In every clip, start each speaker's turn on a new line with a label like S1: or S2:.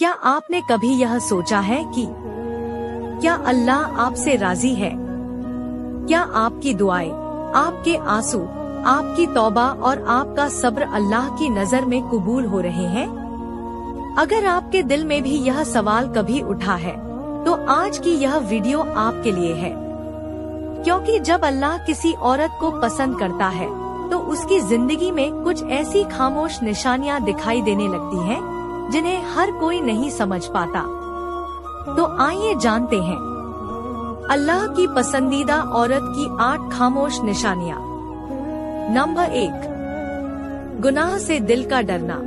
S1: क्या आपने कभी यह सोचा है कि क्या अल्लाह आपसे राजी है? क्या आपकी दुआएं, आपके आंसू, आपकी तौबा और आपका सब्र अल्लाह की नजर में कबूल हो रहे हैं? अगर आपके दिल में भी यह सवाल कभी उठा है, तो आज की यह वीडियो आपके लिए है। क्योंकि जब अल्लाह किसी औरत को पसंद करता है, तो उसकी जिंदगी में कुछ ऐसी खामोश निशानियां दिखाई देने लगती हैं, जिन्हें हर कोई नहीं समझ पाता। तो आइए जानते हैं अल्लाह की पसंदीदा औरत की 8 खामोश निशानियां। नंबर 1, गुनाह से दिल का डरना।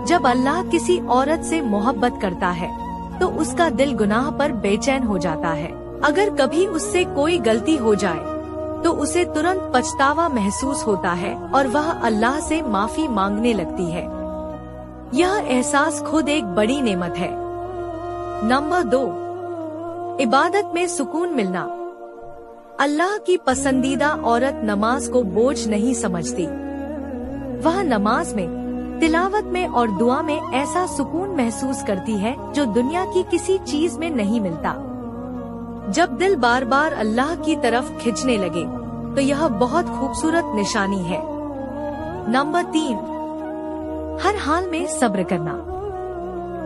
S1: जब अल्लाह किसी औरत से मोहब्बत करता है, तो उसका दिल गुनाह पर बेचैन हो जाता है। अगर कभी उससे कोई गलती हो जाए, तो उसे तुरंत पछतावा महसूस होता है और वह अल्लाह से माफी मांगने लगती है। यह एहसास खुद एक बड़ी नेमत है। नंबर 2, इबादत में सुकून मिलना। अल्लाह की पसंदीदा औरत नमाज को बोझ नहीं समझती। वह नमाज में, तिलावत में और दुआ में ऐसा सुकून महसूस करती है जो दुनिया की किसी चीज में नहीं मिलता। जब दिल बार बार अल्लाह की तरफ खिंचने लगे, तो यह बहुत खूबसूरत निशानी है। नंबर 3, हर हाल में सब्र करना।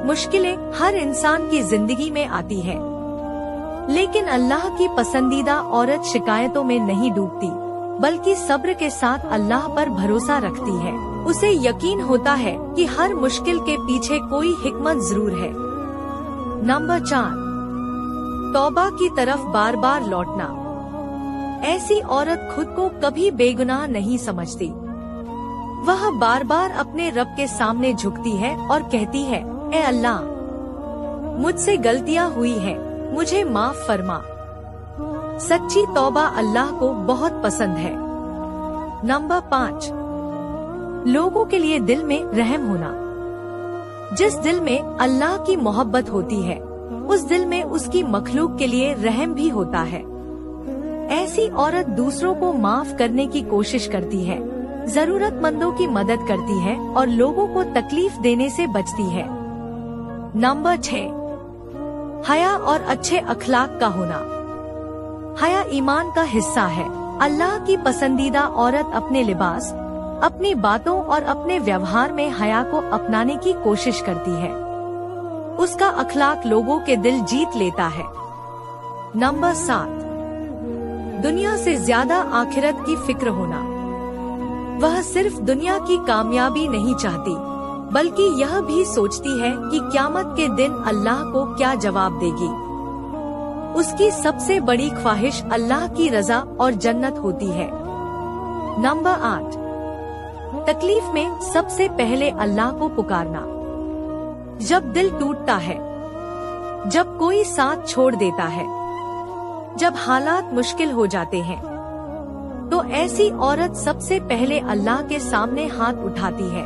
S1: मुश्किलें हर इंसान की जिंदगी में आती है, लेकिन अल्लाह की पसंदीदा औरत शिकायतों में नहीं डूबती, बल्कि सब्र के साथ अल्लाह पर भरोसा रखती है। उसे यकीन होता है कि हर मुश्किल के पीछे कोई हिकमत जरूर है। नंबर 4, तौबा की तरफ बार बार लौटना। ऐसी औरत खुद को कभी बेगुनाह नहीं समझती। वह बार बार अपने रब के सामने झुकती है और कहती है, ए अल्लाह, मुझसे गलतियां हुई हैं, मुझे माफ फरमा। सच्ची तौबा अल्लाह को बहुत पसंद है। नंबर 5, लोगों के लिए दिल में रहम होना। जिस दिल में अल्लाह की मोहब्बत होती है, उस दिल में उसकी मखलूक के लिए रहम भी होता है। ऐसी औरत दूसरों को माफ करने की कोशिश करती है, जरूरतमंदों की मदद करती है और लोगों को तकलीफ देने से बचती है। नंबर 6, हया और अच्छे अखलाक का होना। हया ईमान का हिस्सा है। अल्लाह की पसंदीदा औरत अपने लिबास, अपनी बातों और अपने व्यवहार में हया को अपनाने की कोशिश करती है। उसका अखलाक लोगों के दिल जीत लेता है। नंबर 7, दुनिया से ज्यादा आखिरत की फिक्र होना। वह सिर्फ दुनिया की कामयाबी नहीं चाहती, बल्कि यह भी सोचती है कि क़यामत के दिन अल्लाह को क्या जवाब देगी। उसकी सबसे बड़ी ख्वाहिश अल्लाह की रजा और जन्नत होती है। नंबर 8, तकलीफ में सबसे पहले अल्लाह को पुकारना। जब दिल टूटता है, जब कोई साथ छोड़ देता है, जब हालात मुश्किल हो जाते हैं, तो ऐसी औरत सबसे पहले अल्लाह के सामने हाथ उठाती है।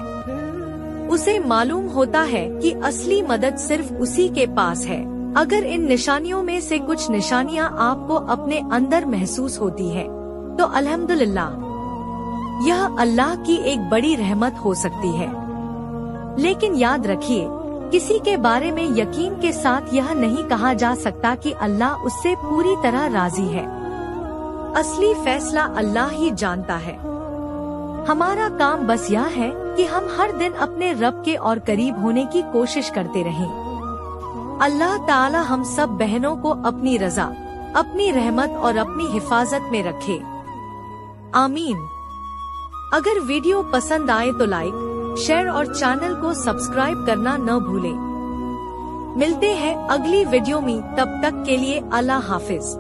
S1: उसे मालूम होता है कि असली मदद सिर्फ उसी के पास है। अगर इन निशानियों में से कुछ निशानियां आपको अपने अंदर महसूस होती है, तो अल्हम्दुलिल्लाह, यह अल्लाह की एक बड़ी रहमत हो सकती है। लेकिन याद रखिए, किसी के बारे में यकीन के साथ यह नहीं कहा जा सकता कि अल्लाह उससे पूरी तरह राजी है। असली फैसला अल्लाह ही जानता है। हमारा काम बस यह है कि हम हर दिन अपने रब के और करीब होने की कोशिश करते रहें। अल्लाह ताला हम सब बहनों को अपनी रजा, अपनी रहमत और अपनी हिफाजत में रखे। आमीन। अगर वीडियो पसंद आए तो लाइक, शेयर और चैनल को सब्सक्राइब करना न भूलें। मिलते हैं अगली वीडियो में, तब तक के लिए अल्लाह हाफिज।